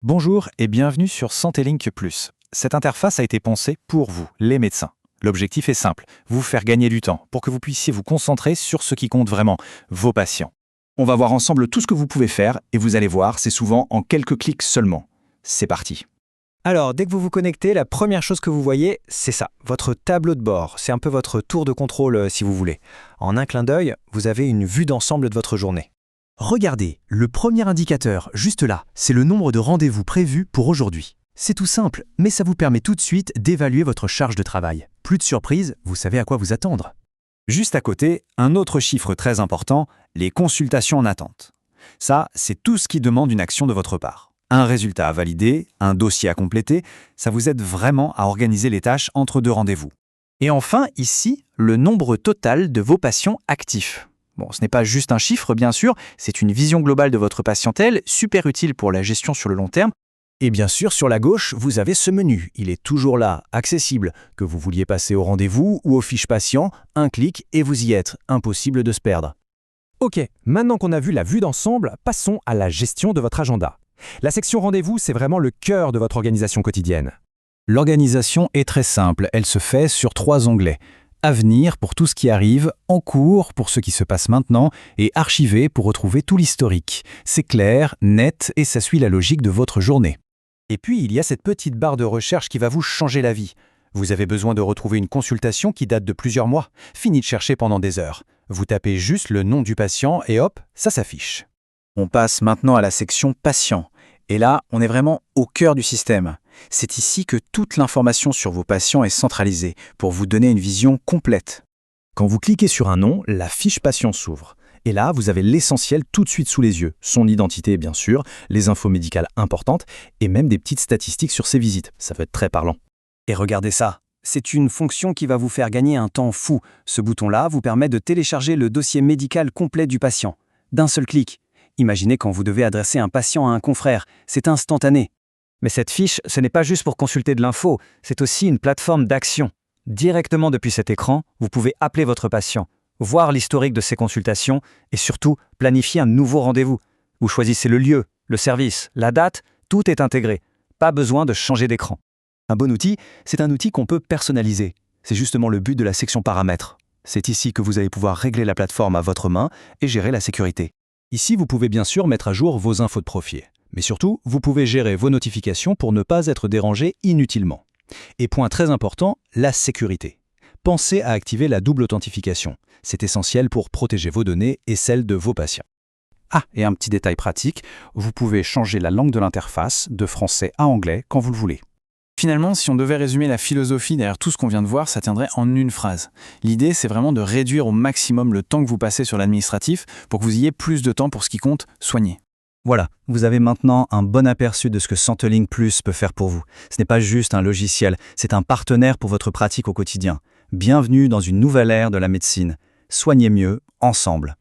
Bonjour et bienvenue sur SantéLink Plus. Cette interface a été pensée pour vous, les médecins. L'objectif est simple, vous faire gagner du temps pour que vous puissiez vous concentrer sur ce qui compte vraiment, vos patients. On va voir ensemble tout ce que vous pouvez faire et vous allez voir, c'est souvent en quelques clics seulement. C'est parti. Alors, dès que vous vous connectez, la première chose que vous voyez, c'est ça, votre tableau de bord. C'est un peu votre tour de contrôle, si vous voulez. En un clin d'œil, vous avez une vue d'ensemble de votre journée. Regardez, le premier indicateur, juste là, c'est le nombre de rendez-vous prévus pour aujourd'hui. C'est tout simple, mais ça vous permet tout de suite d'évaluer votre charge de travail. Plus de surprise, vous savez à quoi vous attendre. Juste à côté, un autre chiffre très important, les consultations en attente. Ça, c'est tout ce qui demande une action de votre part. Un résultat à valider, un dossier à compléter, ça vous aide vraiment à organiser les tâches entre deux rendez-vous. Et enfin, ici, le nombre total de vos patients actifs. Bon, ce n'est pas juste un chiffre, bien sûr, c'est une vision globale de votre patientèle, super utile pour la gestion sur le long terme. Et bien sûr, sur la gauche, vous avez ce menu. Il est toujours là, accessible. Que vous vouliez passer au rendez-vous ou aux fiches patients, un clic et vous y êtes. Impossible de se perdre. Ok, maintenant qu'on a vu la vue d'ensemble, passons à la gestion de votre agenda. La section rendez-vous, c'est vraiment le cœur de votre organisation quotidienne. L'organisation est très simple, elle se fait sur 3 onglets. Avenir pour tout ce qui arrive, en cours pour ce qui se passe maintenant et archiver pour retrouver tout l'historique. C'est clair, net et ça suit la logique de votre journée. Et puis, il y a cette petite barre de recherche qui va vous changer la vie. Vous avez besoin de retrouver une consultation qui date de plusieurs mois. Fini de chercher pendant des heures. Vous tapez juste le nom du patient et hop, ça s'affiche. On passe maintenant à la section patient. Et là, on est vraiment au cœur du système. C'est ici que toute l'information sur vos patients est centralisée pour vous donner une vision complète. Quand vous cliquez sur un nom, la fiche patient s'ouvre. Et là, vous avez l'essentiel tout de suite sous les yeux. Son identité, bien sûr, les infos médicales importantes et même des petites statistiques sur ses visites. Ça peut être très parlant. Et regardez ça, c'est une fonction qui va vous faire gagner un temps fou. Ce bouton-là vous permet de télécharger le dossier médical complet du patient, d'un seul clic. Imaginez quand vous devez adresser un patient à un confrère, c'est instantané. Mais cette fiche, ce n'est pas juste pour consulter de l'info, c'est aussi une plateforme d'action. Directement depuis cet écran, vous pouvez appeler votre patient, voir l'historique de ses consultations et surtout planifier un nouveau rendez-vous. Vous choisissez le lieu, le service, la date, tout est intégré. Pas besoin de changer d'écran. Un bon outil, c'est un outil qu'on peut personnaliser. C'est justement le but de la section paramètres. C'est ici que vous allez pouvoir régler la plateforme à votre main et gérer la sécurité. Ici, vous pouvez bien sûr mettre à jour vos infos de profil. Mais surtout, vous pouvez gérer vos notifications pour ne pas être dérangé inutilement. Et point très important, la sécurité. Pensez à activer la double authentification. C'est essentiel pour protéger vos données et celles de vos patients. Ah, et un petit détail pratique, vous pouvez changer la langue de l'interface de français à anglais quand vous le voulez. Finalement, si on devait résumer la philosophie derrière tout ce qu'on vient de voir, ça tiendrait en une phrase. L'idée, c'est vraiment de réduire au maximum le temps que vous passez sur l'administratif pour que vous ayez plus de temps pour ce qui compte, soigner. Voilà, vous avez maintenant un bon aperçu de ce que SantéLink Plus peut faire pour vous. Ce n'est pas juste un logiciel, c'est un partenaire pour votre pratique au quotidien. Bienvenue dans une nouvelle ère de la médecine. Soignez mieux, ensemble.